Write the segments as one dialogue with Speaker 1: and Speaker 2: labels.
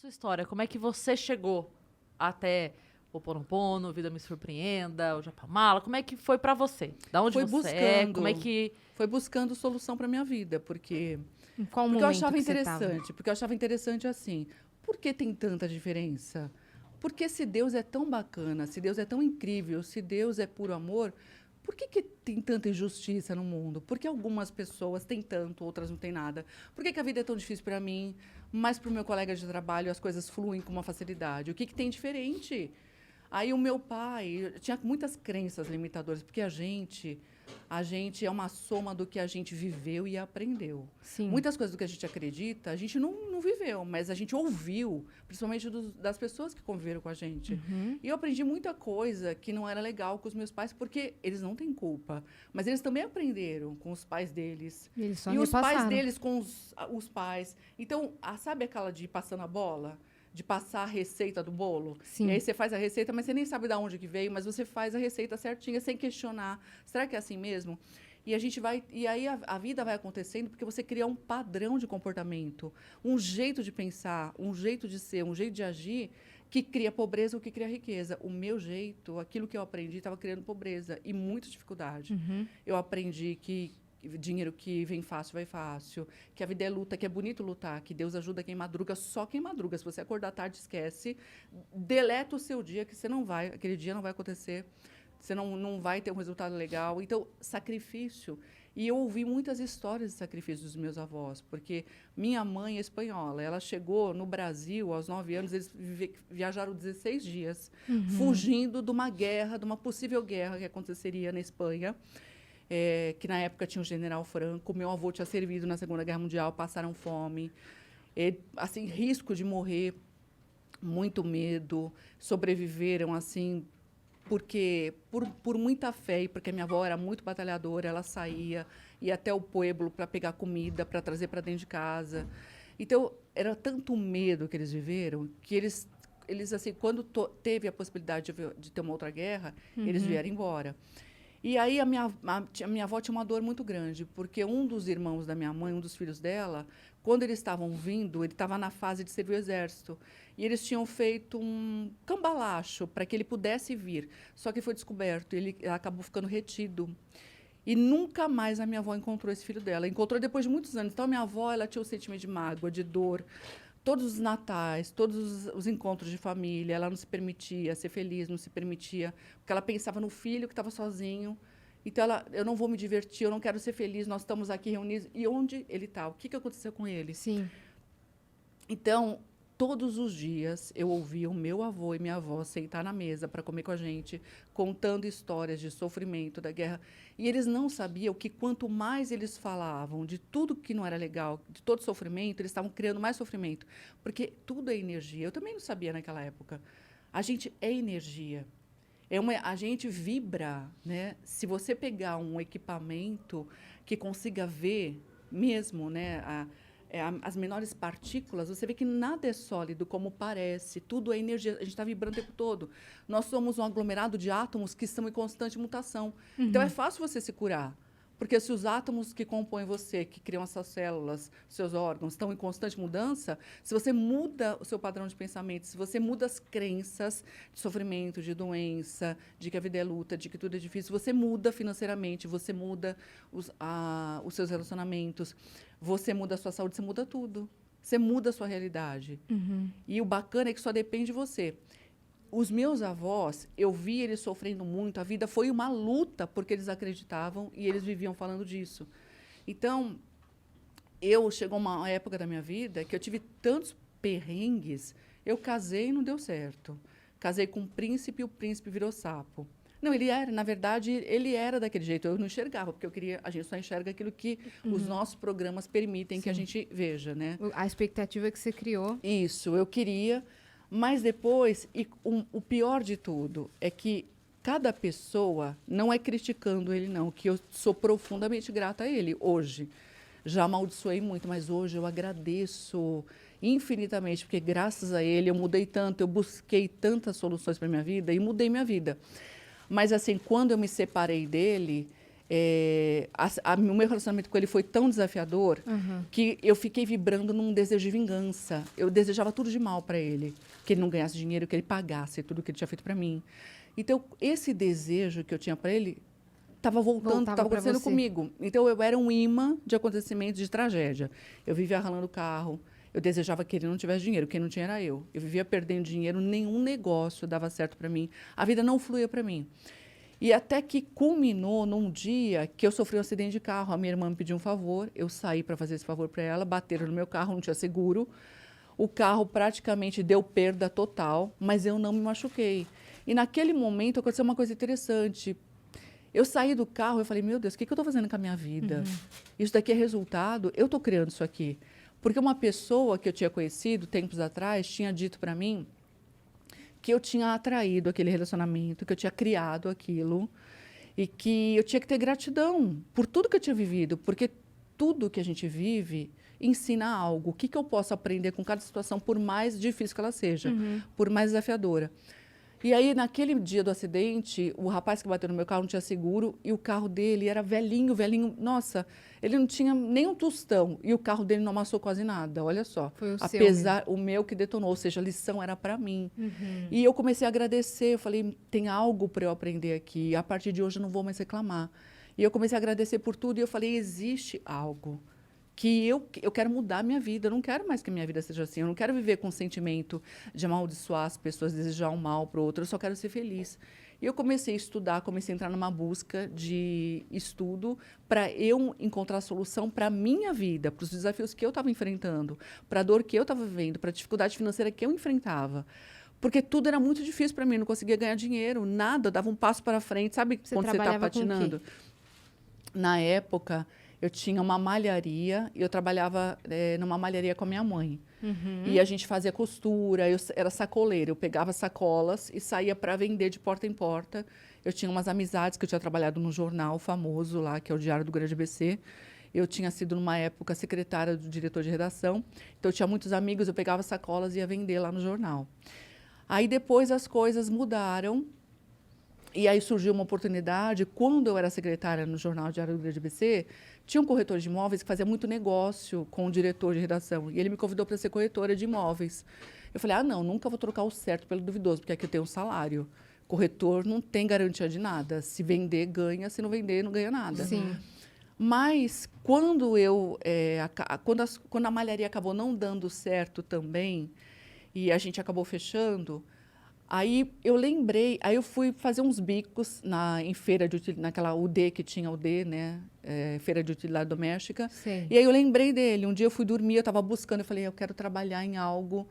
Speaker 1: sua história. Como é que você chegou até o Ho'oponopono, Vida Me Surpreenda, o Japamala? Como é que foi pra você? Da onde
Speaker 2: Foi
Speaker 1: você é?
Speaker 2: buscando.
Speaker 1: Como é que...
Speaker 2: Foi buscando solução para minha vida, porque
Speaker 3: Em qual
Speaker 2: eu
Speaker 3: momento
Speaker 2: achava
Speaker 3: que você tava?
Speaker 2: interessante, porque eu achava interessante assim, por que tem tanta diferença? Porque se Deus é tão bacana, se Deus é tão incrível, se Deus é puro amor, por que tem tanta injustiça no mundo? Por que algumas pessoas têm tanto, outras não têm nada? Por que a vida é tão difícil para mim, mas para o meu colega de trabalho as coisas fluem com uma facilidade? O que tem diferente? Aí o meu pai tinha muitas crenças limitadoras, porque a gente é uma soma do que a gente viveu e aprendeu.
Speaker 3: Sim.
Speaker 2: Muitas coisas do que a gente acredita, a gente não viveu, mas a gente ouviu, principalmente das pessoas que conviveram com a gente. E eu aprendi muita coisa que não era legal com os meus pais, porque eles não têm culpa. Mas eles também aprenderam com os pais deles.
Speaker 3: Eles só
Speaker 2: E os pais
Speaker 3: repassaram.
Speaker 2: deles com os pais. Então, sabe aquela de ir passando a bola? De passar a receita do bolo?
Speaker 3: Sim.
Speaker 2: E aí você faz a receita, mas você nem sabe de onde que veio, mas você faz a receita certinha, sem questionar. Será que é assim mesmo? E a gente vai. E aí a vida vai acontecendo porque você cria um padrão de comportamento, um jeito de pensar, um jeito de ser, um jeito de agir que cria pobreza ou que cria riqueza. O meu jeito, aquilo que eu aprendi, estava criando pobreza e muita dificuldade. Eu aprendi que dinheiro que vem fácil, vai fácil. Que a vida é luta, que é bonito lutar, que Deus ajuda quem madruga, só quem madruga. Se você acordar tarde, esquece. Deleta o seu dia, que você não vai, aquele dia não vai acontecer. Você não vai ter um resultado legal. Então, sacrifício. E eu ouvi muitas histórias de sacrifício dos meus avós, porque minha mãe é espanhola. Ela chegou no Brasil aos 9 anos, eles viajaram 16 dias, fugindo de uma guerra, de uma possível guerra que aconteceria na Espanha. Que na época tinha o General Franco, meu avô tinha servido na Segunda Guerra Mundial, passaram fome, assim, risco de morrer, muito medo, sobreviveram assim, porque por muita fé e porque minha avó era muito batalhadora, ela ia até o pueblo para pegar comida, para trazer para dentro de casa. Então, era tanto medo que eles viveram que eles assim, quando teve a possibilidade de ter uma outra guerra, eles vieram embora. E aí a minha avó tinha uma dor muito grande, porque um dos irmãos da minha mãe, um dos filhos dela, quando eles estavam vindo, ele estava na fase de servir o exército. E eles tinham feito um cambalacho para que ele pudesse vir. Só que foi descoberto, ele acabou ficando retido. E nunca mais a minha avó encontrou esse filho dela. Encontrou depois de muitos anos. Então, a minha avó ela tinha um sentimento de mágoa, de dor. Todos os natais, todos os encontros de família, ela não se permitia ser feliz, não se permitia, porque ela pensava no filho que estava sozinho. Então, eu não vou me divertir, eu não quero ser feliz, nós estamos aqui reunidos. E onde ele está? O que aconteceu com ele?
Speaker 3: Sim.
Speaker 2: Então, todos os dias, eu ouvia o meu avô e minha avó sentar na mesa para comer com a gente, contando histórias de sofrimento, da guerra. E eles não sabiam que quanto mais eles falavam de tudo que não era legal, de todo sofrimento, eles estavam criando mais sofrimento. Porque tudo é energia. Eu também não sabia naquela época. A gente é energia. A gente vibra, né? Se você pegar um equipamento que consiga ver mesmo, né, as menores partículas, você vê que nada é sólido como parece, tudo é energia, a gente está vibrando o tempo todo. Nós somos um aglomerado de átomos que estão em constante mutação. Então, é fácil você se curar, porque se os átomos que compõem você, que criam essas células, seus órgãos, estão em constante mudança, se você muda o seu padrão de pensamento, se você muda as crenças de sofrimento, de doença, de que a vida é luta, de que tudo é difícil, você muda financeiramente, você muda os seus relacionamentos, você muda a sua saúde, você muda tudo. Você muda a sua realidade. E o bacana é que só depende de você. Os meus avós, eu vi eles sofrendo muito. A vida foi uma luta porque eles acreditavam e eles viviam falando disso. Então, chegou uma época da minha vida que eu tive tantos perrengues. Eu casei e não deu certo. Casei com um príncipe e o príncipe virou sapo. Não, na verdade, ele era daquele jeito. Eu não enxergava, porque a gente só enxerga aquilo que os nossos programas permitem que a gente veja, né?
Speaker 3: A expectativa que você criou.
Speaker 2: Isso, eu queria. Mas depois, o pior de tudo é que cada pessoa, não é criticando ele, não, que eu sou profundamente grata a ele hoje. Já amaldiçoei muito, mas hoje eu agradeço infinitamente, porque graças a ele eu mudei tanto, eu busquei tantas soluções para a minha vida e mudei minha vida. Mas, assim, quando eu me separei dele, O meu relacionamento com ele foi tão desafiador que eu fiquei vibrando num desejo de vingança. Eu desejava tudo de mal para ele. Que ele não ganhasse dinheiro, que ele pagasse tudo que ele tinha feito para mim. Então, esse desejo que eu tinha para ele estava voltando, estava acontecendo comigo. Então, eu era um imã de acontecimentos de tragédia. Eu vivia ralando o carro. Eu desejava que ele não tivesse dinheiro. Quem não tinha era eu. Eu vivia perdendo dinheiro. Nenhum negócio dava certo para mim. A vida não fluía para mim. E até que culminou num dia que eu sofri um acidente de carro. A minha irmã me pediu um favor. Eu saí para fazer esse favor para ela. Bateram no meu carro, não tinha seguro. O carro praticamente deu perda total, mas eu não me machuquei. E naquele momento aconteceu uma coisa interessante. Eu saí do carro e falei, meu Deus, o que eu estou fazendo com a minha vida? Isso daqui é resultado? Eu estou criando isso aqui. Porque uma pessoa que eu tinha conhecido tempos atrás tinha dito para mim que eu tinha atraído aquele relacionamento, que eu tinha criado aquilo e que eu tinha que ter gratidão por tudo que eu tinha vivido, porque tudo que a gente vive ensina algo. O que eu posso aprender com cada situação, por mais difícil que ela seja, por mais desafiadora. E aí, naquele dia do acidente, o rapaz que bateu no meu carro não tinha seguro e o carro dele era velhinho, velhinho. Nossa, ele não tinha nem um tostão e o carro dele não amassou quase nada, olha só.
Speaker 3: Foi o
Speaker 2: Apesar, o meu que detonou, ou seja, a lição era para mim. E eu comecei a agradecer, eu falei, tem algo para eu aprender aqui, a partir de hoje eu não vou mais reclamar. E eu comecei a agradecer por tudo e eu falei, existe algo que eu quero mudar a minha vida, eu não quero mais que a minha vida seja assim, eu não quero viver com o sentimento de amaldiçoar as pessoas, desejar um mal para o outro, eu só quero ser feliz. E eu comecei a estudar, comecei a entrar numa busca de estudo para eu encontrar a solução para a minha vida, para os desafios que eu estava enfrentando, para a dor que eu estava vivendo, para a dificuldade financeira que eu enfrentava. Porque tudo era muito difícil para mim, não conseguia ganhar dinheiro, nada, eu dava um passo para frente, sabe quando você está patinando? Na época, eu tinha uma malharia e eu trabalhava numa malharia com a minha mãe. E a gente fazia costura, eu era sacoleira. Eu pegava sacolas e saía para vender de porta em porta. Eu tinha umas amizades que eu tinha trabalhado num jornal famoso lá, que é o Diário do Grande ABC. Eu tinha sido, numa época, secretária do diretor de redação. Então, eu tinha muitos amigos, eu pegava sacolas e ia vender lá no jornal. Aí, depois, as coisas mudaram. E aí surgiu uma oportunidade. Quando eu era secretária no jornal Diário do Grande ABC, tinha um corretor de imóveis que fazia muito negócio com o diretor de redação. E ele me convidou para ser corretora de imóveis. Eu falei, não, nunca vou trocar o certo pelo duvidoso, porque aqui eu tenho um salário. Corretor não tem garantia de nada. Se vender, ganha. Se não vender, não ganha nada.
Speaker 3: Sim.
Speaker 2: Mas, quando a malharia acabou não dando certo também, e a gente acabou fechando... Aí eu lembrei, aí eu fui fazer uns bicos em feira de utilidade, naquela UD que tinha UD, né? Feira de utilidade doméstica.
Speaker 3: Sim.
Speaker 2: E aí eu lembrei dele. Um dia eu fui dormir, eu estava buscando, eu falei, eu quero trabalhar em algo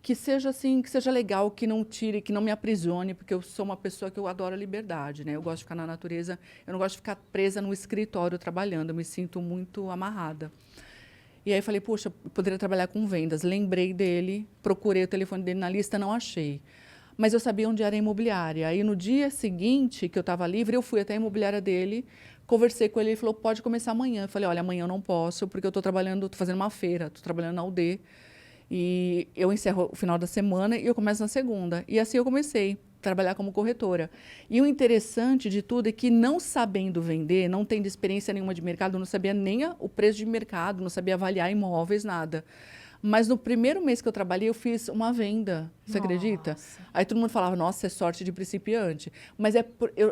Speaker 2: que seja assim, que seja legal, que não tire, que não me aprisione, porque eu sou uma pessoa que eu adoro a liberdade, né? Eu gosto de ficar na natureza, eu não gosto de ficar presa no escritório trabalhando, eu me sinto muito amarrada. E aí eu falei, poxa, eu poderia trabalhar com vendas. Lembrei dele, procurei o telefone dele na lista, não achei. Mas eu sabia onde era a imobiliária. Aí, no dia seguinte, que eu estava livre, eu fui até a imobiliária dele, conversei com ele, ele falou, pode começar amanhã. Eu falei, olha, amanhã eu não posso, porque eu estou trabalhando, estou fazendo uma feira, estou trabalhando na UD. E eu encerro o final da semana e eu começo na segunda. E assim eu comecei a trabalhar como corretora. E o interessante de tudo é que, não sabendo vender, não tendo experiência nenhuma de mercado, eu não sabia nem o preço de mercado, não sabia avaliar imóveis, nada. Mas no primeiro mês que eu trabalhei, eu fiz uma venda. Você acredita? Aí todo mundo falava, nossa, é sorte de principiante. Mas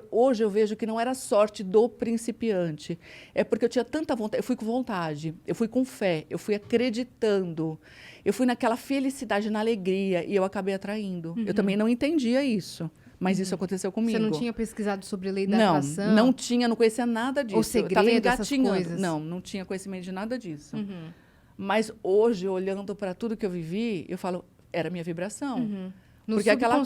Speaker 2: hoje eu vejo que não era sorte do principiante. É porque eu tinha tanta vontade. Eu fui com vontade, eu fui com fé, eu fui acreditando. Eu fui naquela felicidade, na alegria, e eu acabei atraindo. Eu também não entendia isso. Mas isso aconteceu comigo.
Speaker 3: Você não tinha pesquisado sobre lei da atração?
Speaker 2: Não tinha, não conhecia nada disso.
Speaker 3: O segredo,
Speaker 2: essas coisas? Não tinha conhecimento de nada disso. Mas hoje, olhando para tudo que eu vivi, eu falo, era a minha vibração. Porque aquela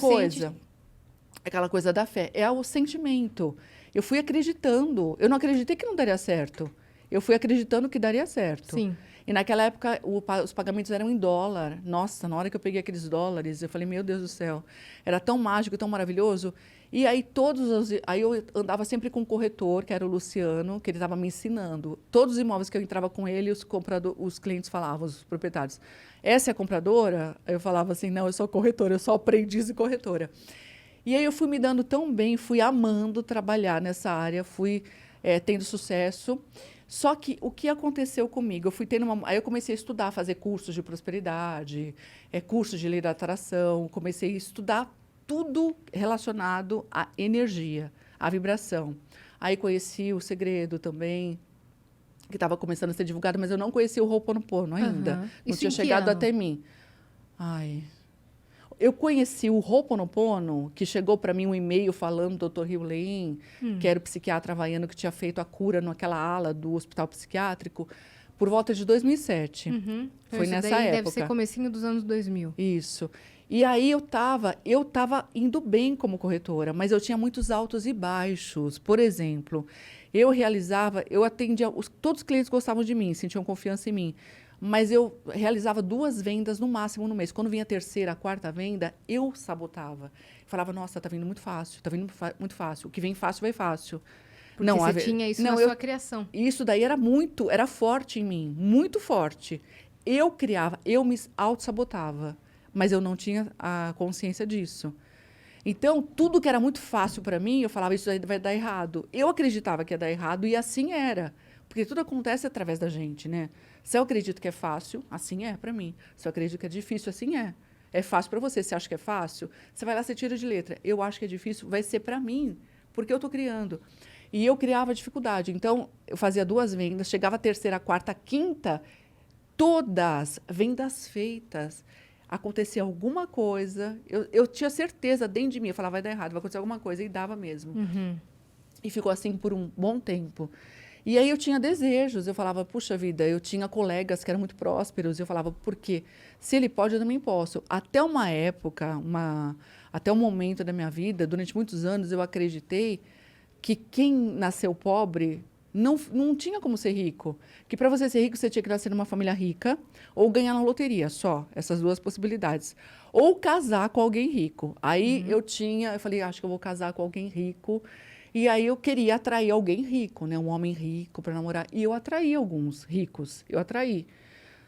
Speaker 2: coisa da fé, é o sentimento. Eu fui acreditando. Eu não acreditei que não daria certo. Eu fui acreditando que daria certo.
Speaker 3: Sim.
Speaker 2: E naquela época, os pagamentos eram em dólar. Nossa, na hora que eu peguei aqueles dólares, eu falei, meu Deus do céu. Era tão mágico, tão maravilhoso. E aí, aí eu andava sempre com um corretor, que era o Luciano, que ele estava me ensinando. Todos os imóveis que eu entrava com ele, os clientes falavam, os proprietários, essa é a compradora? Aí eu falava assim, não, eu sou corretora, eu sou aprendiz e corretora. E aí eu fui me dando tão bem, fui amando trabalhar nessa área, fui tendo sucesso. Só que o que aconteceu comigo? Eu fui tendo aí eu comecei a estudar, fazer cursos de prosperidade, cursos de lei da atração, comecei a estudar tudo relacionado à energia, à vibração. Aí conheci o segredo também, que estava começando a ser divulgado, mas eu não conhecia o Ho'oponopono ainda. Não
Speaker 3: Isso
Speaker 2: tinha
Speaker 3: em que
Speaker 2: chegado
Speaker 3: ano?
Speaker 2: até mim. Ai. Eu conheci o Ho'oponopono, que chegou para mim um e-mail falando do Dr. Hugh Levine, que era o psiquiatra havaiano que tinha feito a cura naquela ala do hospital psiquiátrico, por volta de 2007.
Speaker 3: Então
Speaker 2: Foi
Speaker 3: isso
Speaker 2: nessa
Speaker 3: daí
Speaker 2: época.
Speaker 3: deve ser comecinho dos anos 2000.
Speaker 2: Isso. E aí eu tava indo bem como corretora, mas eu tinha muitos altos e baixos. Por exemplo, eu atendia, todos os clientes gostavam de mim, sentiam confiança em mim. Mas eu realizava 2 vendas no máximo no mês. Quando vinha a terceira, a quarta venda, eu sabotava. Falava, nossa, tá vindo muito fácil, tá vindo muito fácil. O que vem fácil, vai fácil.
Speaker 3: Porque você tinha isso na sua criação.
Speaker 2: Isso daí era forte em mim, muito forte. Eu criava, eu me auto-sabotava, mas eu não tinha a consciência disso. Então, tudo que era muito fácil para mim, eu falava, isso aí vai dar errado. Eu acreditava que ia dar errado e assim era. Porque tudo acontece através da gente, né? Se eu acredito que é fácil, assim é para mim. Se eu acredito que é difícil, assim é. É fácil para você. Você acha que é fácil? Você vai lá, você tira de letra. Eu acho que é difícil, vai ser para mim, porque eu estou criando. E eu criava dificuldade. Então, eu fazia 2 vendas, chegava a terceira, a quarta, a quinta, todas vendas feitas. Acontecia alguma coisa, eu tinha certeza dentro de mim, eu falava, vai dar errado, vai acontecer alguma coisa, e dava mesmo. E ficou assim por um bom tempo. E aí eu tinha desejos, eu falava, puxa vida, eu tinha colegas que eram muito prósperos, eu falava, por quê? Se ele pode, eu também posso. Até uma época, até um momento da minha vida, durante muitos anos, eu acreditei que quem nasceu pobre não tinha como ser rico. Que para você ser rico, você tinha que nascer numa família rica ou ganhar na loteria, só. Essas 2 possibilidades. Ou casar com alguém rico. Aí eu falei, acho que eu vou casar com alguém rico. E aí eu queria atrair alguém rico, né? Um homem rico para namorar. E eu atraí alguns ricos. Eu atraí.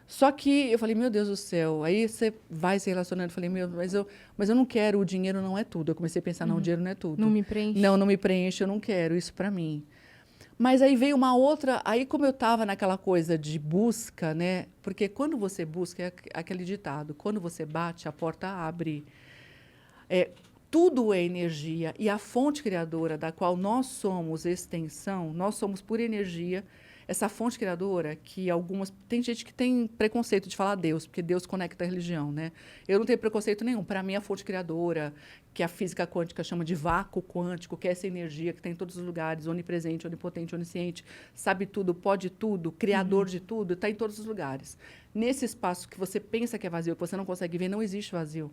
Speaker 2: Só que eu falei, meu Deus do céu. Aí você vai se relacionando. Eu falei, mas eu não quero, o dinheiro não é tudo. Eu comecei a pensar, não, o dinheiro não é tudo.
Speaker 3: Não me preenche.
Speaker 2: Não me preenche, eu não quero isso para mim. Mas aí veio uma outra, aí como eu estava naquela coisa de busca, né? Porque quando você busca, é aquele ditado, quando você bate, a porta abre. Tudo é energia e a fonte criadora da qual nós somos extensão, nós somos pura energia. Essa fonte criadora que tem gente que tem preconceito de falar Deus, porque Deus conecta a religião, né? Eu não tenho preconceito nenhum. Para mim, a fonte criadora, que a física quântica chama de vácuo quântico, que é essa energia que está em todos os lugares, onipresente, onipotente, onisciente, sabe tudo, pode tudo, criador de tudo, está em todos os lugares. Nesse espaço que você pensa que é vazio, que você não consegue ver, não existe vazio.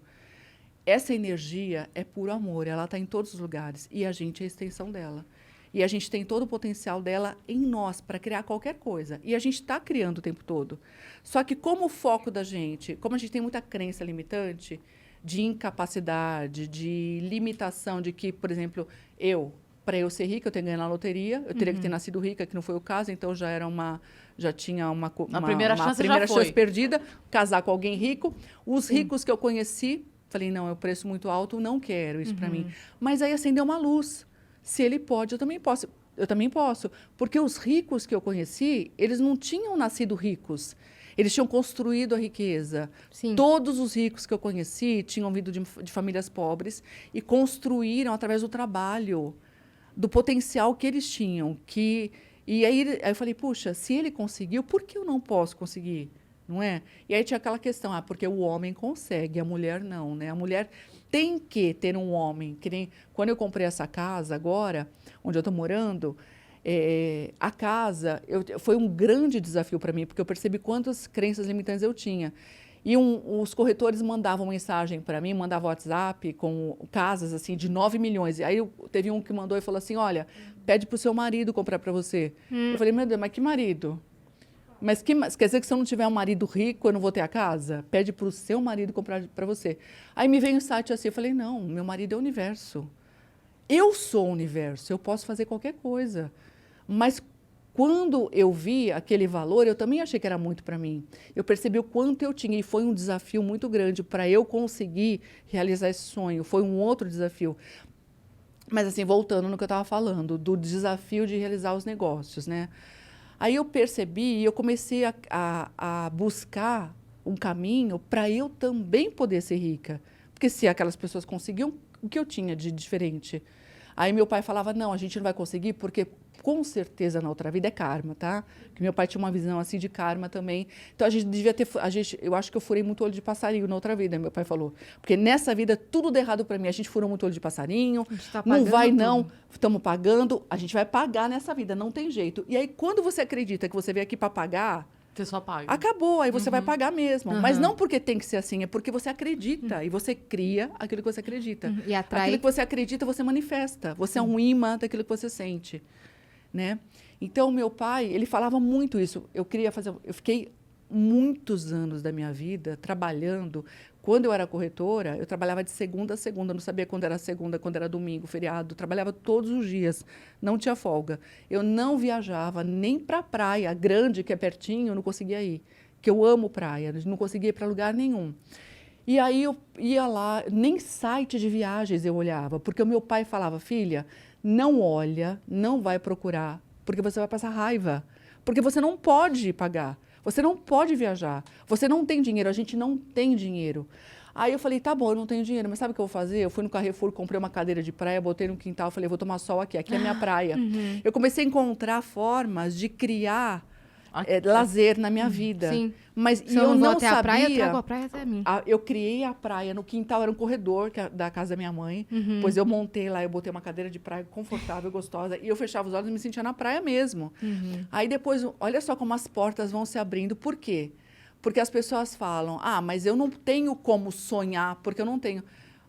Speaker 2: Essa energia é puro amor, ela está em todos os lugares e a gente é a extensão dela. E a gente tem todo o potencial dela em nós para criar qualquer coisa. E a gente está criando o tempo todo. Só que como o foco da gente, como a gente tem muita crença limitante de incapacidade, de limitação, de que, por exemplo, para eu ser rica, eu tenho que ganhar na loteria, eu teria que ter nascido rica, que não foi o caso, então já tinha uma
Speaker 1: primeira
Speaker 2: chance perdida, casar com alguém rico. Os ricos que eu conheci, falei, não, é um preço muito alto, não quero isso para mim. Mas aí acendeu uma luz. Se ele pode, eu também posso. Eu também posso. Porque os ricos que eu conheci, eles não tinham nascido ricos. Eles tinham construído a riqueza.
Speaker 3: Sim.
Speaker 2: Todos os ricos que eu conheci tinham vindo de famílias pobres e construíram através do trabalho, do potencial que eles tinham. E aí eu falei, puxa, se ele conseguiu, por que eu não posso conseguir? Não é? E aí tinha aquela questão, porque o homem consegue, a mulher não, né? A mulher tem que ter um homem. Que nem quando eu comprei essa casa agora, onde eu estou morando, a casa foi um grande desafio para mim, porque eu percebi quantas crenças limitantes eu tinha. E os corretores mandavam mensagem para mim, mandavam WhatsApp com casas assim de 9 milhões. E aí teve um que mandou e falou assim, olha, pede para o seu marido comprar para você. Eu falei, meu Deus, mas que marido? Mas quer dizer que se eu não tiver um marido rico, eu não vou ter a casa? Pede para o seu marido comprar para você. Aí me veio um insight assim, eu falei, não, meu marido é o universo. Eu sou o universo, eu posso fazer qualquer coisa. Mas quando eu vi aquele valor, eu também achei que era muito para mim. Eu percebi o quanto eu tinha e foi um desafio muito grande para eu conseguir realizar esse sonho. Foi um outro desafio. Mas, assim, voltando no que eu estava falando, do desafio de realizar os negócios, né? Aí eu percebi e eu comecei a buscar um caminho para eu também poder ser rica. Porque se aquelas pessoas conseguiam, o que eu tinha de diferente? Aí meu pai falava, não, a gente não vai conseguir porque com certeza na outra vida é karma, tá? Porque meu pai tinha uma visão assim de karma também. Então a gente devia ter, eu acho que eu furei muito olho de passarinho na outra vida, meu pai falou. Porque nessa vida tudo deu errado para mim, a gente furou muito olho de passarinho. Não vai tudo. Não, estamos pagando, a gente vai pagar nessa vida, não tem jeito. E aí quando você acredita que você veio aqui para pagar,
Speaker 1: você só paga.
Speaker 2: Acabou, aí você vai pagar mesmo. Mas não porque tem que ser assim, é porque você acredita. E você cria aquilo que você acredita.
Speaker 3: E atrai.
Speaker 2: Aquilo que você acredita, você manifesta. Você é um imã daquilo que você sente. Né? Então, meu pai, ele falava muito isso. Eu fiquei muitos anos da minha vida trabalhando. Quando eu era corretora, eu trabalhava de segunda a segunda, não sabia quando era segunda, quando era domingo, feriado, trabalhava todos os dias, não tinha folga. Eu não viajava nem para a praia grande, que é pertinho, eu não conseguia ir, que eu amo praia, não conseguia ir para lugar nenhum. E aí eu ia lá, nem site de viagens eu olhava, porque o meu pai falava, filha, não olha, não vai procurar, porque você vai passar raiva, porque você não pode pagar. Você não pode viajar. Você não tem dinheiro. A gente não tem dinheiro. Aí eu falei, tá bom, eu não tenho dinheiro, mas sabe o que eu vou fazer? Eu fui no Carrefour, comprei uma cadeira de praia, botei no quintal, falei, vou tomar sol aqui. Aqui é a minha praia. Eu comecei a encontrar formas de criar lazer na minha vida.
Speaker 3: Sim.
Speaker 2: Mas
Speaker 3: se
Speaker 2: eu não
Speaker 3: até
Speaker 2: sabia.
Speaker 3: A praia, eu trago a praia até mim.
Speaker 2: Eu criei a praia no quintal, era um corredor da casa da minha mãe. Pois eu montei lá, eu botei uma cadeira de praia confortável, gostosa. E eu fechava os olhos e me sentia na praia mesmo. Aí depois, olha só como as portas vão se abrindo. Por quê? Porque as pessoas falam, mas eu não tenho como sonhar, porque eu não tenho.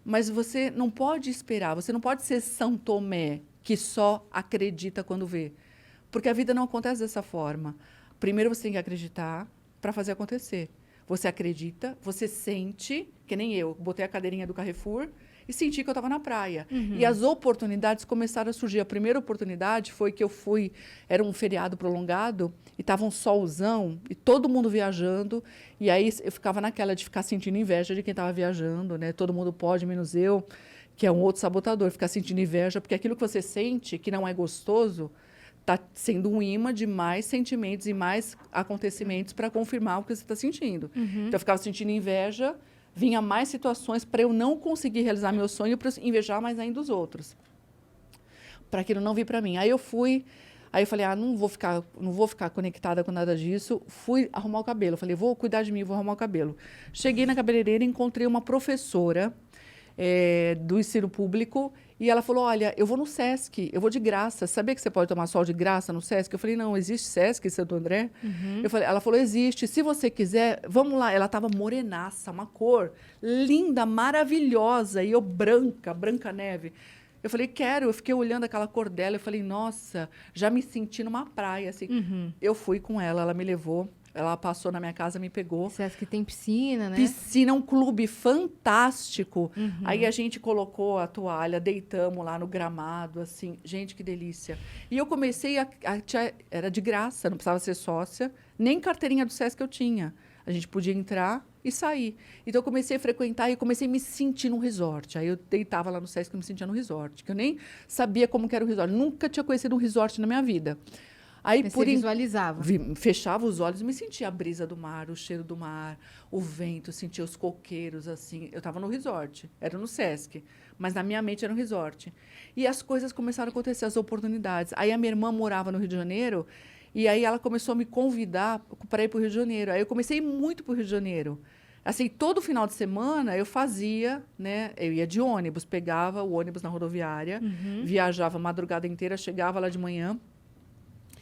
Speaker 2: Mas você não pode esperar, você não pode ser São Tomé, que só acredita quando vê. Porque a vida não acontece dessa forma. Primeiro você tem que acreditar para fazer acontecer. Você acredita, você sente, que nem eu, botei a cadeirinha do Carrefour e senti que eu estava na praia. E as oportunidades começaram a surgir. A primeira oportunidade foi que eu fui, era um feriado prolongado, e estava um solzão, e todo mundo viajando, e aí eu ficava naquela de ficar sentindo inveja de quem estava viajando, né? Todo mundo pode, menos eu, que é um outro sabotador, ficar sentindo inveja, porque aquilo que você sente, que não é gostoso, está sendo um imã de mais sentimentos e mais acontecimentos para confirmar o que você está sentindo. Então, eu ficava sentindo inveja, vinha mais situações para eu não conseguir realizar meu sonho, para invejar mais ainda os outros. Para aquilo não vir para mim. Aí eu falei, não vou ficar conectada com nada disso. Fui arrumar o cabelo. Falei, vou cuidar de mim, vou arrumar o cabelo. Cheguei na cabeleireira e encontrei uma professora do ensino público. E ela falou, olha, eu vou no Sesc, eu vou de graça. Sabia que você pode tomar sol de graça no Sesc? Eu falei, não, existe Sesc em Santo André? Ela falou, existe. Se você quiser, vamos lá. Ela estava morenaça, uma cor linda, maravilhosa. E eu branca neve. Eu falei, quero. Eu fiquei olhando aquela cor dela. Eu falei, nossa, já me senti numa praia. Assim. Eu fui com ela me levou. Ela passou na minha casa, me pegou.
Speaker 3: Sesc tem piscina, né?
Speaker 2: Piscina, um clube fantástico. Aí a gente colocou a toalha, deitamos lá no gramado, assim. Gente, que delícia. E eu comecei era de graça, não precisava ser sócia, nem carteirinha do Sesc eu tinha. A gente podia entrar e sair. Então, eu comecei a frequentar e comecei a me sentir num resort. Aí eu deitava lá no Sesc e me sentia no resort, que eu nem sabia como que era o resort. Nunca tinha conhecido um resort na minha vida. Aí,
Speaker 3: você visualizava?
Speaker 2: Fechava os olhos e me sentia a brisa do mar, o cheiro do mar, o vento, sentia os coqueiros, assim. Eu estava no resort, era no Sesc, mas na minha mente era um resort. E as coisas começaram a acontecer, as oportunidades. Aí a minha irmã morava no Rio de Janeiro, e aí ela começou a me convidar para ir para o Rio de Janeiro. Aí eu comecei a ir muito para o Rio de Janeiro. Assim, todo final de semana eu fazia, né? Eu ia de ônibus, pegava o ônibus na rodoviária, viajava a madrugada inteira, chegava lá de manhã,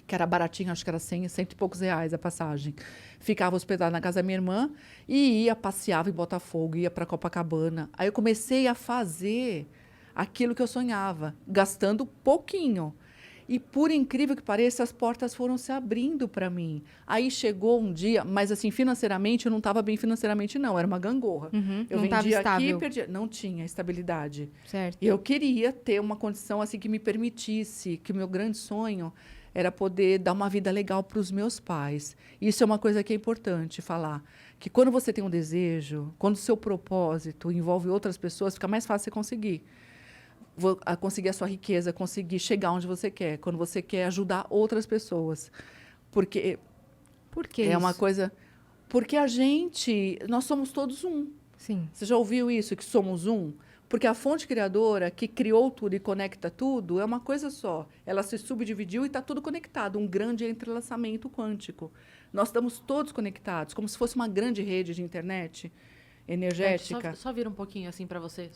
Speaker 2: que era baratinho, acho que era 100 e poucos reais a passagem. Ficava hospedada na casa da minha irmã e passeava em Botafogo, ia para Copacabana. Aí eu comecei a fazer aquilo que eu sonhava, gastando pouquinho. E, por incrível que pareça, as portas foram se abrindo para mim. Aí chegou um dia, mas assim, financeiramente, eu não estava bem financeiramente, não. Era uma gangorra.
Speaker 3: não
Speaker 2: Eu vendia aqui e
Speaker 3: estável.
Speaker 2: perdia. Não tinha estabilidade.
Speaker 3: Certo.
Speaker 2: E eu queria ter uma condição assim que me permitisse, que o meu grande sonho era poder dar uma vida legal para os meus pais. Isso é uma coisa que é importante falar. Que quando você tem um desejo, quando o seu propósito envolve outras pessoas, fica mais fácil você conseguir. a conseguir a sua riqueza, conseguir chegar onde você quer, quando você quer ajudar outras pessoas. Porque
Speaker 3: Por que
Speaker 2: é uma
Speaker 3: isso?
Speaker 2: coisa... Porque nós somos todos um.
Speaker 3: Sim.
Speaker 2: Você já ouviu isso, que somos um? Porque a fonte criadora, que criou tudo e conecta tudo, é uma coisa só. Ela se subdividiu e está tudo conectado, um grande entrelaçamento quântico. Nós estamos todos conectados, como se fosse uma grande rede de internet energética.
Speaker 1: Só vira um pouquinho assim pra você.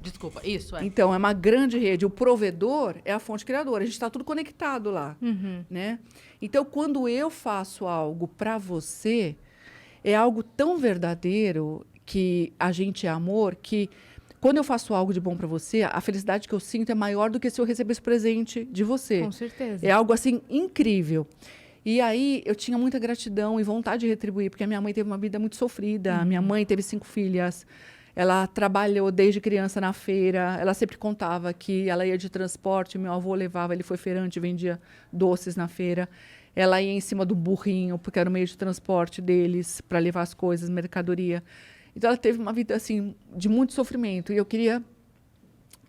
Speaker 1: Desculpa, isso é.
Speaker 2: Então, é uma grande rede. O provedor é a fonte criadora. A gente está tudo conectado lá, né? Então, quando eu faço algo para você, é algo tão verdadeiro que a gente é amor, que quando eu faço algo de bom para você, a felicidade que eu sinto é maior do que se eu recebesse presente de você.
Speaker 3: Com certeza.
Speaker 2: É algo, assim, incrível. E aí, eu tinha muita gratidão e vontade de retribuir, porque a minha mãe teve uma vida muito sofrida. A minha mãe teve 5 filhas. Ela trabalhou desde criança na feira. Ela sempre contava que ela ia de transporte, meu avô levava, ele foi feirante, vendia doces na feira. Ela ia em cima do burrinho, porque era o meio de transporte deles, para levar as coisas, mercadoria. Então, ela teve uma vida, assim, de muito sofrimento. E eu queria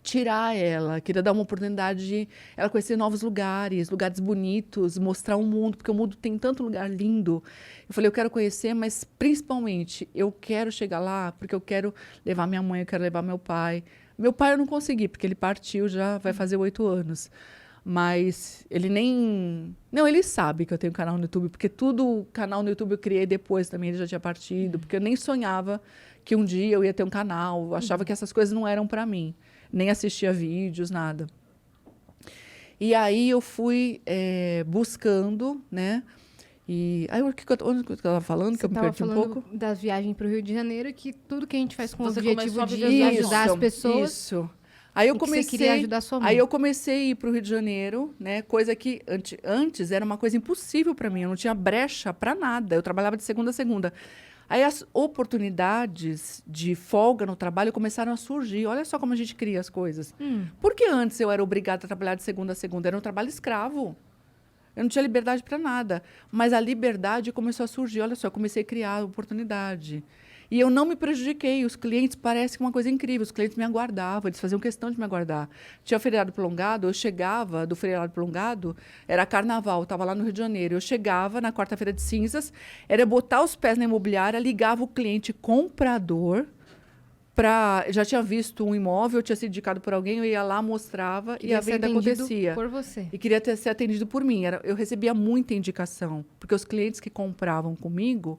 Speaker 2: tirar ela, queria dar uma oportunidade de ela conhecer novos lugares, lugares bonitos, mostrar o mundo, porque o mundo tem tanto lugar lindo. Eu falei, eu quero conhecer, mas principalmente eu quero chegar lá porque eu quero levar minha mãe, eu quero levar meu pai. Meu pai eu não consegui, porque ele partiu já vai fazer 8 anos. Mas ele nem... Não, ele sabe que eu tenho canal no YouTube, porque tudo canal no YouTube eu criei depois também, ele já tinha partido, porque eu nem sonhava que um dia eu ia ter um canal, eu achava que essas coisas não eram para mim. Nem assistia vídeos, nada. E aí eu fui buscando, né? E aí, onde que eu estava falando? Que eu me perdi um pouco?
Speaker 3: Da viagem para o Rio de Janeiro, que tudo que a gente faz com o
Speaker 1: Você
Speaker 3: objetivo
Speaker 1: começou a
Speaker 3: de
Speaker 1: viver
Speaker 3: ajudar as pessoas.
Speaker 2: Isso. Aí eu
Speaker 3: e que você
Speaker 2: comecei,
Speaker 3: queria ajudar a sua mãe.
Speaker 2: aí eu comecei a ir para o Rio de Janeiro, né? Coisa que antes era uma coisa impossível para mim. Eu não tinha brecha para nada. Eu trabalhava de segunda a segunda. Aí as oportunidades de folga no trabalho começaram a surgir. Olha só como a gente cria as coisas. Porque antes eu era obrigada a trabalhar de segunda a segunda. Era um trabalho escravo. Eu não tinha liberdade para nada. Mas a liberdade começou a surgir. Olha só, eu comecei a criar oportunidade. E eu não me prejudiquei. Os clientes, parece uma coisa incrível. Os clientes me aguardavam, eles faziam questão de me aguardar. Tinha feriado prolongado, eu chegava do feriado prolongado, era carnaval, estava lá no Rio de Janeiro. Eu chegava na quarta-feira de cinzas, era botar os pés na imobiliária, ligava o cliente comprador, já tinha visto um imóvel, tinha sido indicado por alguém, eu ia lá, mostrava e a venda acontecia.
Speaker 3: Por você.
Speaker 2: E queria ser atendido por mim. Eu recebia muita indicação, porque os clientes que compravam comigo,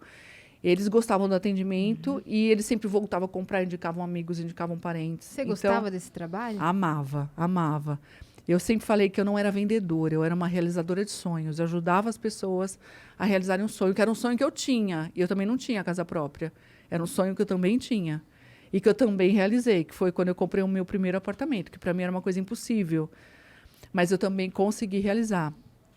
Speaker 2: eles gostavam do atendimento e eles sempre voltavam a comprar, indicavam amigos, indicavam parentes.
Speaker 3: Você gostava desse trabalho?
Speaker 2: Amava, amava. Eu sempre falei que eu não era vendedora, eu era uma realizadora de sonhos. Eu ajudava as pessoas a realizarem um sonho, que era um sonho que eu tinha. E eu também não tinha casa própria. Era um sonho que eu também tinha. E que eu também realizei, que foi quando eu comprei o meu primeiro apartamento, que para mim era uma coisa impossível. Mas eu também consegui realizar.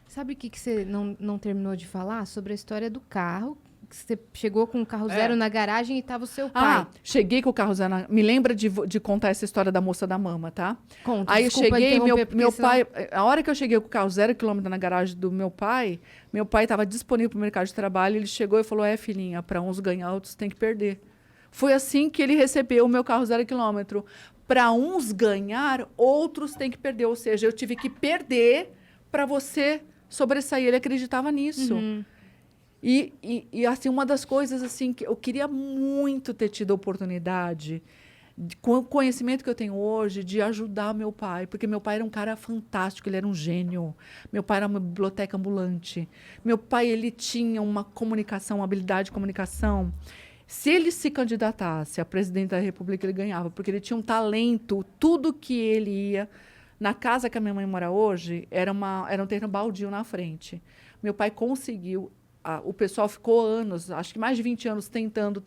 Speaker 3: Sabe o que você não terminou de falar? Sobre a história do carro. Que você chegou com o carro zero na garagem e estava o seu pai.
Speaker 2: Cheguei com o carro zero. Me lembra de contar essa história da moça da mama, tá?
Speaker 3: Conta,
Speaker 2: Aí eu cheguei, meu
Speaker 3: senão...
Speaker 2: pai... A hora que eu cheguei com o carro 0 km na garagem do meu pai estava disponível para o mercado de trabalho, ele chegou e falou, filhinha, para uns ganhar, outros tem que perder. Foi assim que ele recebeu o meu carro 0 km. Para uns ganhar, outros têm que perder. Ou seja, eu tive que perder para você sobressair. Ele acreditava nisso. E assim, uma das coisas assim que eu queria muito ter tido a oportunidade, com o conhecimento que eu tenho hoje, de ajudar meu pai. Porque meu pai era um cara fantástico, ele era um gênio. Meu pai era uma biblioteca ambulante. Meu pai, ele tinha uma comunicação, uma habilidade de comunicação. Se ele se candidatasse a presidente da República, ele ganhava, porque ele tinha um talento, tudo que ele ia. Na casa que a minha mãe mora hoje, era um terreno baldio na frente. Meu pai conseguiu. O pessoal ficou anos, acho que mais de 20 anos, tentando,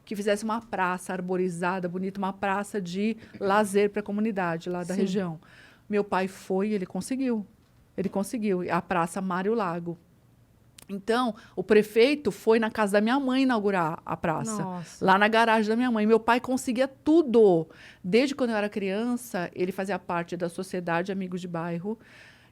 Speaker 2: que fizesse uma praça arborizada, bonita, uma praça de lazer para a comunidade lá da região. Meu pai foi e ele conseguiu. Ele conseguiu. A Praça Mário Lago. Então, o prefeito foi na casa da minha mãe inaugurar a praça.
Speaker 3: Nossa.
Speaker 2: Lá na garagem da minha mãe. Meu pai conseguia tudo. Desde quando eu era criança, ele fazia parte da Sociedade Amigos de Bairro.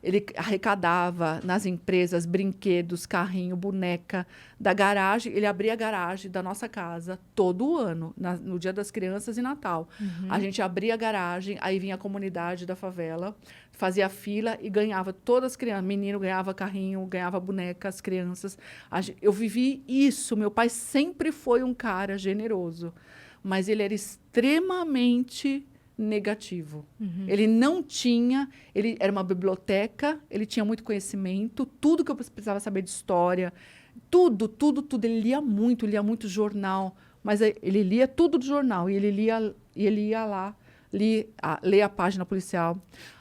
Speaker 2: Ele arrecadava nas empresas brinquedos, carrinho, boneca da garagem. Ele abria a garagem da nossa casa todo ano, no Dia das Crianças e Natal. A gente abria a garagem, aí vinha a comunidade da favela, fazia fila e ganhava todas as crianças. Menino ganhava carrinho, ganhava boneca, as crianças. Eu vivi isso. Meu pai sempre foi um cara generoso, mas ele era extremamente negativo. Ele não tinha, ele era uma biblioteca, ele tinha muito conhecimento, tudo que eu precisava saber de história, tudo. Ele lia muito jornal, mas ele lia tudo do jornal, e ele ia lá, ler a página policial.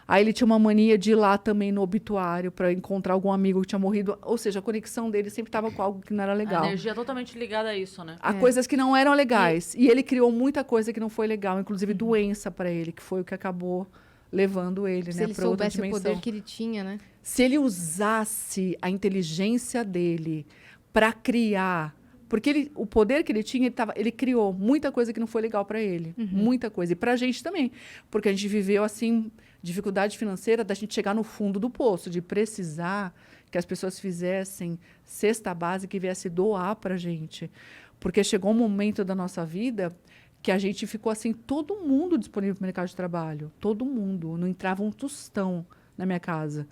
Speaker 2: Aí ele tinha uma mania de ir lá também no obituário para encontrar algum amigo que tinha morrido. Ou seja, a conexão dele sempre estava com algo que não era legal.
Speaker 1: A energia totalmente ligada a isso, né?
Speaker 2: A coisas que não eram legais. E ele criou muita coisa que não foi legal, inclusive doença para ele, que foi o que acabou levando ele,
Speaker 3: Se
Speaker 2: né,
Speaker 3: ele
Speaker 2: para outra
Speaker 3: soubesse o
Speaker 2: dimensão.
Speaker 3: poder que ele tinha, né?
Speaker 2: Se ele usasse a inteligência dele para criar, porque o poder que ele tinha, ele criou muita coisa que não foi legal para ele, muita coisa, e para a gente também, porque a gente viveu assim dificuldade financeira da gente chegar no fundo do poço, de precisar que as pessoas fizessem cesta básica e viesse doar para a gente, porque chegou um momento da nossa vida que a gente ficou assim, todo mundo disponível para o mercado de trabalho, todo mundo, não entrava um tostão na minha casa.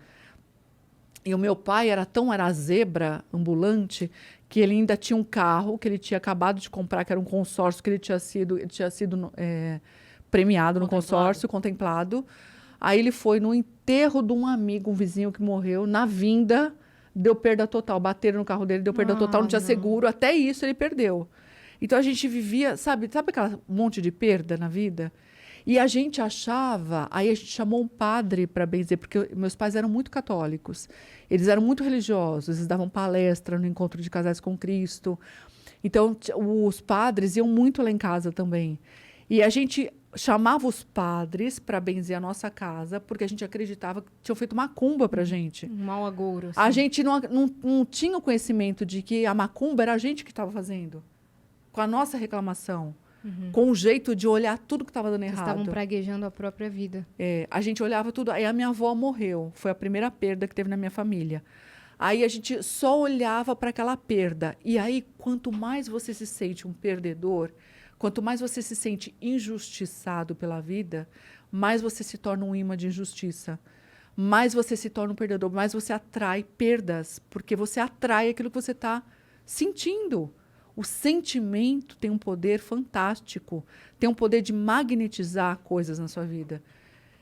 Speaker 2: E o meu pai era zebra ambulante, que ele ainda tinha um carro que ele tinha acabado de comprar, que era um consórcio que ele tinha sido premiado no consórcio, contemplado. Aí ele foi no enterro de um amigo, um vizinho que morreu, na vinda, deu perda total. Bateram no carro dele, deu perda total, não tinha seguro. Até isso ele perdeu. Então a gente vivia, sabe aquela monte de perda na vida? E a gente achava, aí a gente chamou um padre para benzer, porque meus pais eram muito católicos. Eles eram muito religiosos, eles davam palestra no Encontro de Casais com Cristo. Então, os padres iam muito lá em casa também. E a gente chamava os padres para benzer a nossa casa, porque a gente acreditava que tinham feito macumba para a gente.
Speaker 3: Um mau agouro. Assim.
Speaker 2: A gente não tinha o conhecimento de que a macumba era a gente que estava fazendo, com a nossa reclamação. Com o jeito de olhar tudo que estava dando errado.
Speaker 3: Estavam praguejando a própria vida.
Speaker 2: A gente olhava tudo. Aí a minha avó morreu. Foi a primeira perda que teve na minha família. Aí a gente só olhava para aquela perda. E aí, quanto mais você se sente um perdedor, quanto mais você se sente injustiçado pela vida, mais você se torna um imã de injustiça. Mais você se torna um perdedor, mais você atrai perdas. Porque você atrai aquilo que você está sentindo. O sentimento tem um poder fantástico, tem um poder de magnetizar coisas na sua vida.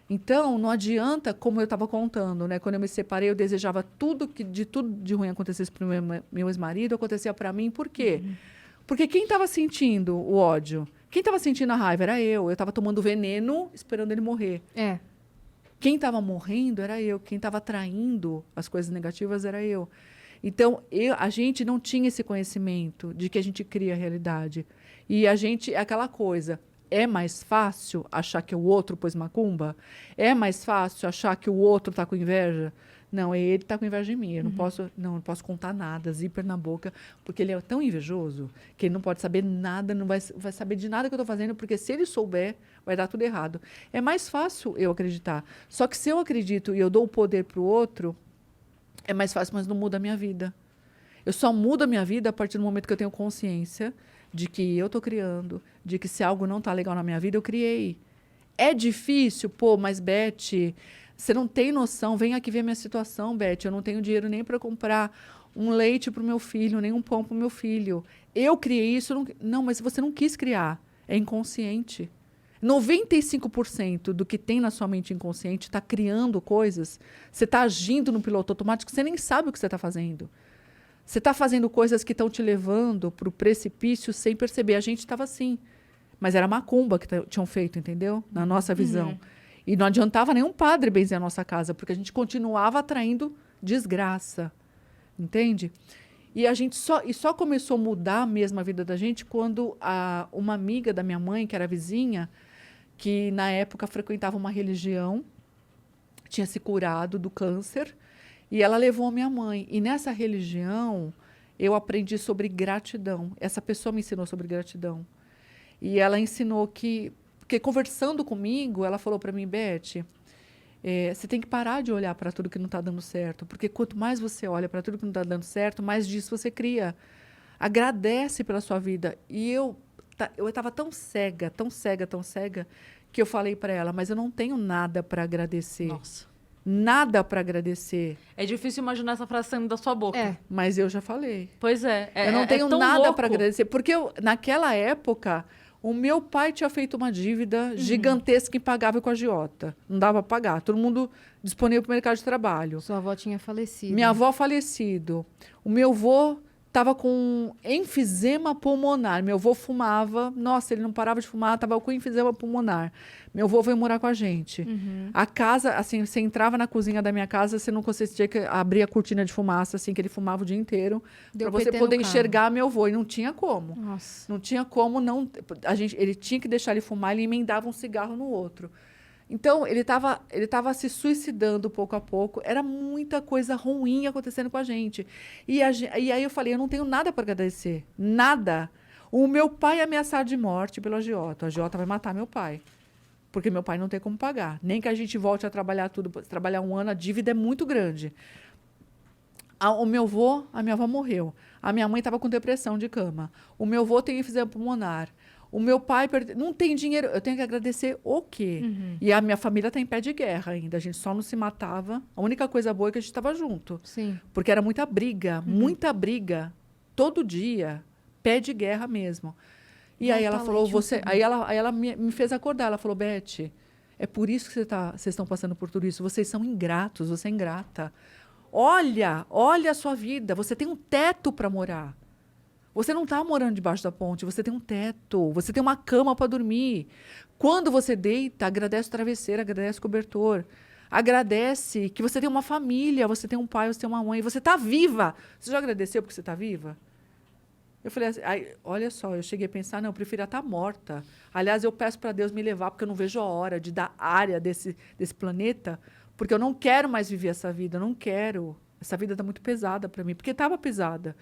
Speaker 2: Então, não adianta, como eu estava contando, né? Quando eu me separei, eu desejava tudo de ruim acontecesse para o meu ex-marido, acontecia para mim. Por quê? Porque quem estava sentindo o ódio? Quem estava sentindo a raiva era eu. Eu estava tomando veneno, esperando ele morrer. Quem estava morrendo era eu. Quem estava atraindo as coisas negativas era eu. Então, a gente não tinha esse conhecimento de que a gente cria a realidade. E a gente, é aquela coisa, é mais fácil achar que o outro pôs macumba? É mais fácil achar que o outro está com inveja? Não, ele está com inveja de mim. Eu não posso contar nada, zíper na boca, porque ele é tão invejoso que ele não pode saber nada, não vai saber de nada que eu estou fazendo, porque se ele souber, vai dar tudo errado. É mais fácil eu acreditar. Só que se eu acredito e eu dou o poder para o outro, é mais fácil, mas não muda a minha vida. Eu só mudo a minha vida a partir do momento que eu tenho consciência de que eu estou criando, de que se algo não está legal na minha vida, eu criei. É difícil, mas Beth, você não tem noção. Vem aqui ver a minha situação, Beth. Eu não tenho dinheiro nem para comprar um leite para o meu filho, nem um pão para o meu filho. Eu criei isso. Não, mas você não quis criar. É inconsciente. 95% do que tem na sua mente inconsciente está criando coisas. Você está agindo no piloto automático, você nem sabe o que você está fazendo. Você está fazendo coisas que estão te levando para o precipício sem perceber. A gente estava assim. Mas era macumba que tinham feito, entendeu? Na nossa visão. E não adiantava nenhum padre benzer a nossa casa, porque a gente continuava atraindo desgraça. Entende? E a gente só começou a mudar mesmo a vida da gente quando uma amiga da minha mãe, que era vizinha, que na época frequentava uma religião, tinha se curado do câncer, e ela levou a minha mãe. E nessa religião, eu aprendi sobre gratidão. Essa pessoa me ensinou sobre gratidão. E ela ensinou porque conversando comigo, ela falou para mim, Beth, Você tem que parar de olhar para tudo que não está dando certo, porque quanto mais você olha para tudo que não está dando certo, mais disso você cria. Agradece pela sua vida. E eu estava tão cega, tão cega, tão cega, que eu falei para ela, mas eu não tenho nada para agradecer.
Speaker 1: Nossa.
Speaker 2: Nada para agradecer.
Speaker 1: É difícil imaginar essa frase saindo da sua boca.
Speaker 2: Mas eu já falei.
Speaker 1: Pois é.
Speaker 2: Eu não tenho
Speaker 1: tão
Speaker 2: nada
Speaker 1: louco.
Speaker 2: para agradecer. Porque naquela época, o meu pai tinha feito uma dívida gigantesca impagável com a agiota. Não dava para pagar. Todo mundo disponível para o mercado de trabalho.
Speaker 3: Sua avó tinha falecido.
Speaker 2: Minha avó falecido. O meu avô estava com enfisema pulmonar. Meu avô fumava. Nossa, ele não parava de fumar, estava com enfisema pulmonar. Meu avô veio morar com a gente. A casa, assim, você entrava na cozinha da minha casa, você não conseguia abrir a cortina de fumaça, assim, que ele fumava o dia inteiro, para você
Speaker 3: PT
Speaker 2: poder
Speaker 3: no carro.
Speaker 2: enxergar meu avô. E não tinha como.
Speaker 3: Nossa.
Speaker 2: Não tinha como não. Ele tinha que deixar ele fumar, ele emendava um cigarro no outro. Então, ele tava se suicidando pouco a pouco. Era muita coisa ruim acontecendo com a gente. E aí eu falei, eu não tenho nada para agradecer. Nada. O meu pai é ameaçado de morte pelo agiota. O agiota vai matar meu pai. Porque meu pai não tem como pagar. Nem que a gente volte a trabalhar trabalhar um ano, a dívida é muito grande. A minha avó morreu. A minha mãe estava com depressão de cama. O meu avô tem enfisema pulmonar. O meu pai não tem dinheiro. Eu tenho que agradecer o quê? E a minha família está em pé de guerra ainda. A gente só não se matava. A única coisa boa é que a gente estava junto.
Speaker 3: Sim.
Speaker 2: Porque era muita briga. Todo dia. Pé de guerra mesmo. E aí ela falou, aí ela me fez acordar. Ela falou, Beth, é por isso que vocês estão passando por tudo isso. Vocês são ingratos, você é ingrata. Olha a sua vida. Você tem um teto para morar. Você não está morando debaixo da ponte, você tem um teto, você tem uma cama para dormir. Quando você deita, agradece o travesseiro, agradece o cobertor. Agradece que você tem uma família, você tem um pai, você tem uma mãe, você está viva. Você já agradeceu porque você está viva? Eu falei assim, olha só, eu cheguei a pensar, não, eu preferia estar morta. Aliás, eu peço para Deus me levar, porque eu não vejo a hora de dar área desse planeta, porque eu não quero mais viver essa vida, eu não quero. Essa vida está muito pesada para mim, porque estava pesada.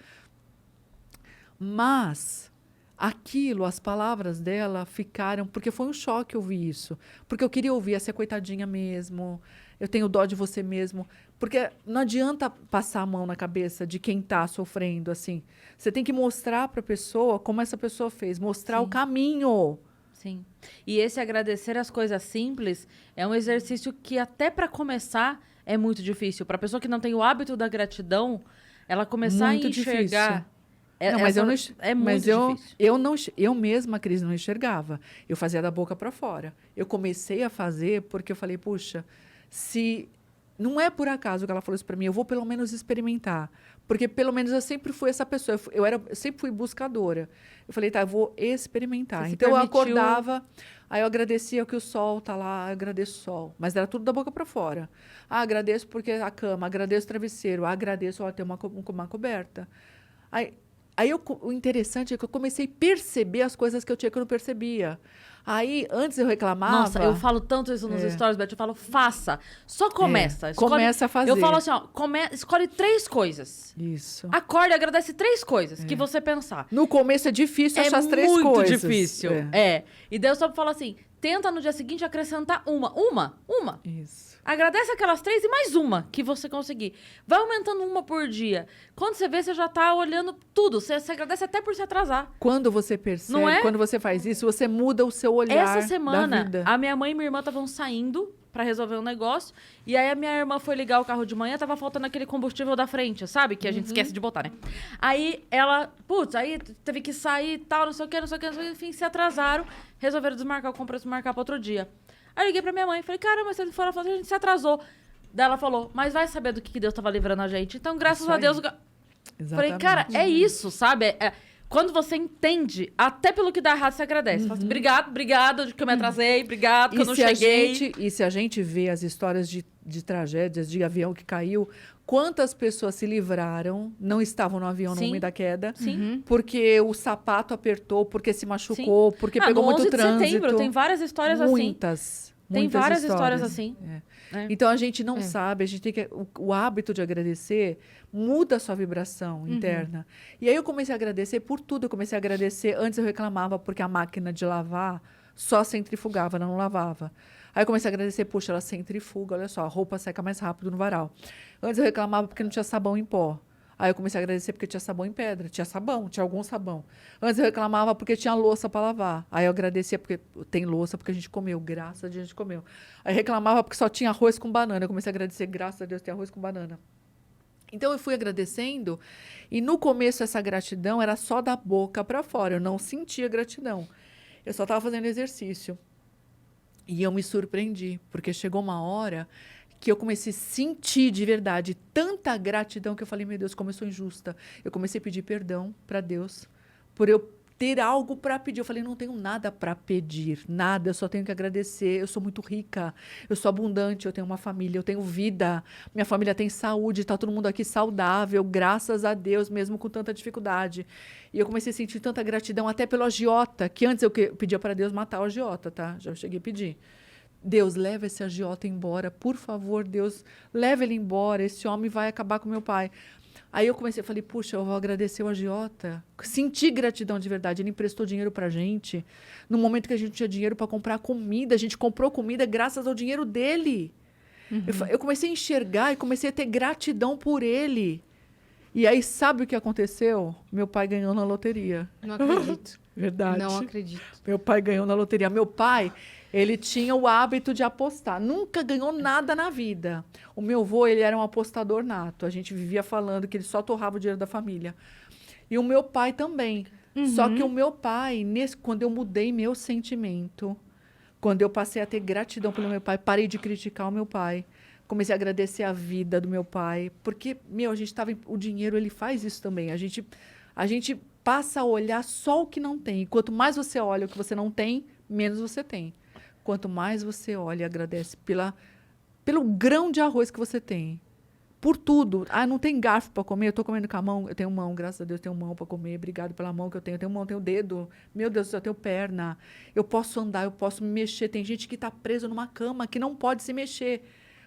Speaker 2: Mas as palavras dela ficaram... Porque foi um choque ouvir isso. Porque eu queria ouvir essa coitadinha mesmo. Eu tenho dó de você mesmo. Porque não adianta passar a mão na cabeça de quem está sofrendo, assim. Você tem que mostrar para a pessoa como essa pessoa fez. Mostrar o caminho.
Speaker 1: Sim. E esse agradecer as coisas simples é um exercício que até para começar é muito difícil. Para a pessoa que não tem o hábito da gratidão, ela começar
Speaker 2: Muito
Speaker 1: a enxergar...
Speaker 2: difícil. É muito
Speaker 1: difícil.
Speaker 2: Eu mesma, Cris, não enxergava. Eu fazia da boca para fora. Eu comecei a fazer porque eu falei, puxa, se não é por acaso que ela falou isso para mim, eu vou pelo menos experimentar. Porque pelo menos eu sempre fui essa pessoa, eu sempre fui buscadora. Eu falei, tá, eu vou experimentar.
Speaker 1: Você se
Speaker 2: Então eu
Speaker 1: permitiu...
Speaker 2: acordava, aí eu agradecia que o sol tá lá, eu agradeço o sol. Mas era tudo da boca para fora. Agradeço porque a cama, agradeço o travesseiro, agradeço ter uma coberta. O interessante é que eu comecei a perceber as coisas que eu não percebia. Aí, antes eu reclamava...
Speaker 1: Nossa, eu falo tanto isso nos stories, Beth. Eu falo, faça. Só começa.
Speaker 2: Começa a fazer.
Speaker 1: Eu falo assim, ó, escolhe 3 coisas.
Speaker 2: Isso.
Speaker 1: Acorde e agradece 3 coisas que você pensar.
Speaker 2: No começo é difícil achar as 3 coisas.
Speaker 1: É muito difícil. E daí eu só falo assim, tenta no dia seguinte acrescentar uma.
Speaker 2: Isso.
Speaker 1: Agradece aquelas 3 e mais uma que você conseguir. Vai aumentando uma por dia. Quando você vê, você já tá olhando tudo. Você agradece até por se atrasar.
Speaker 2: Quando você percebe,
Speaker 1: Não é?
Speaker 2: quando você faz isso, você muda o seu olhar
Speaker 1: Essa semana,
Speaker 2: da vida.
Speaker 1: a minha mãe e minha irmã estavam saindo pra resolver um negócio. E aí a minha irmã foi ligar o carro de manhã, tava faltando aquele combustível da frente, sabe? Que a gente esquece de botar, né? Aí ela, aí teve que sair e tal, não sei o que, enfim, se atrasaram. Resolveram desmarcar o compromisso, marcar pra outro dia. Aí eu liguei pra minha mãe e falei, caramba, se ele for, a gente se atrasou. Daí ela falou, mas vai saber do que Deus tava livrando a gente. Então, graças a Deus... Falei, cara, é isso, sabe? Quando você entende, até pelo que dá errado, você agradece. Fala assim, obrigado de que eu me atrasei, obrigado que eu não cheguei.
Speaker 2: E se a gente vê as histórias de tragédias, de avião que caiu, quantas pessoas se livraram, não estavam no avião no momento da queda, porque o sapato apertou, porque se machucou, porque pegou muito trânsito.
Speaker 1: De setembro, tem várias histórias assim. Tem várias histórias assim.
Speaker 2: Então a gente não sabe, a gente tem que o hábito de agradecer muda a sua vibração interna. E aí eu comecei a agradecer por tudo, eu comecei a agradecer, antes eu reclamava porque a máquina de lavar só centrifugava, não lavava. Aí eu comecei a agradecer, poxa, ela centrifuga, olha só, a roupa seca mais rápido no varal. Antes eu reclamava porque não tinha sabão em pó. Aí eu comecei a agradecer porque tinha sabão em pedra, tinha sabão, tinha algum sabão. Antes eu reclamava porque tinha louça para lavar. Aí eu agradecia porque tem louça porque a gente comeu, graças a Deus a gente comeu. Aí reclamava porque só tinha arroz com banana. Eu comecei a agradecer, graças a Deus tem arroz com banana. Então eu fui agradecendo e no começo essa gratidão era só da boca para fora, eu não sentia gratidão. Eu só estava fazendo exercício. E eu me surpreendi, porque chegou uma hora que eu comecei a sentir de verdade tanta gratidão que eu falei, meu Deus, como eu sou injusta. Eu comecei a pedir perdão para Deus por eu ter algo para pedir. Eu falei, não tenho nada para pedir, nada, eu só tenho que agradecer. Eu sou muito rica, eu sou abundante, eu tenho uma família, eu tenho vida, minha família tem saúde, está todo mundo aqui saudável, graças a Deus, mesmo com tanta dificuldade. E eu comecei a sentir tanta gratidão até pelo agiota, que antes eu pedia para Deus matar o agiota, tá? Já cheguei a pedir. Deus, leva esse agiota embora, por favor, Deus, leva ele embora, esse homem vai acabar com meu pai. Aí eu comecei, falei, puxa, eu vou agradecer o agiota. Senti gratidão de verdade, ele emprestou dinheiro pra gente. No momento que a gente não tinha dinheiro para comprar comida, a gente comprou comida graças ao dinheiro dele. Uhum. Eu comecei a enxergar e comecei a ter gratidão por ele. E aí, sabe o que aconteceu? Meu pai ganhou na loteria.
Speaker 3: Não acredito.
Speaker 2: Verdade.
Speaker 3: Não acredito.
Speaker 2: Meu pai ganhou na loteria. Meu pai, ele tinha o hábito de apostar. Nunca ganhou nada na vida. O meu avô, ele era um apostador nato. A gente vivia falando que ele só torrava o dinheiro da família. E o meu pai também.
Speaker 3: Uhum.
Speaker 2: Só que o meu pai, quando eu mudei meu sentimento, quando eu passei a ter gratidão pelo meu pai, parei de criticar o meu pai. Comecei a agradecer a vida do meu pai. Porque, a gente estava... O dinheiro, ele faz isso também. A gente passa a olhar só o que não tem. E quanto mais você olha o que você não tem, menos você tem. Quanto mais você olha e agradece pelo grão de arroz que você tem. Por tudo. Ah, não tem garfo para comer? Eu estou comendo com a mão. Eu tenho mão, graças a Deus, tenho mão para comer. Obrigado pela mão que eu tenho. Eu tenho mão, tenho dedo. Meu Deus, eu tenho perna. Eu posso andar, eu posso me mexer. Tem gente que está preso numa cama que não pode se mexer.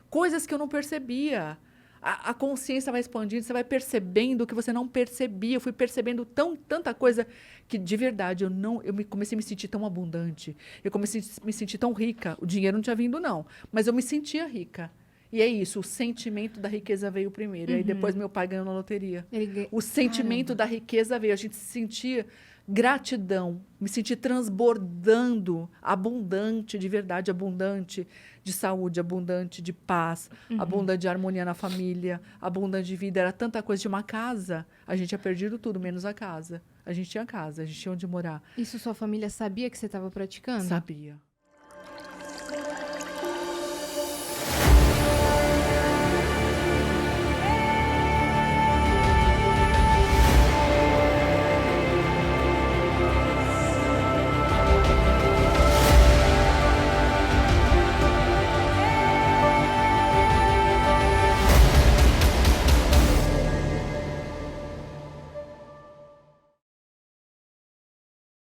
Speaker 2: Coisas que eu não percebia. A consciência vai expandindo, você vai percebendo o que você não percebia. Eu fui percebendo tanta coisa que, de verdade, comecei a me sentir tão abundante. Eu comecei a me sentir tão rica. O dinheiro não tinha vindo, não. Mas eu me sentia rica. E é isso, o sentimento da riqueza veio primeiro. Uhum. E aí depois meu pai ganhou na loteria. O sentimento da riqueza veio. A gente se sentia gratidão, me sentir transbordando, abundante, de verdade, abundante de saúde, abundante de paz, abundante de harmonia na família, abundante de vida. Era tanta coisa. De uma casa, a gente tinha perdido tudo, menos a casa. A gente tinha casa, a gente tinha onde morar.
Speaker 3: Isso sua família sabia que você estava praticando?
Speaker 2: Sabia.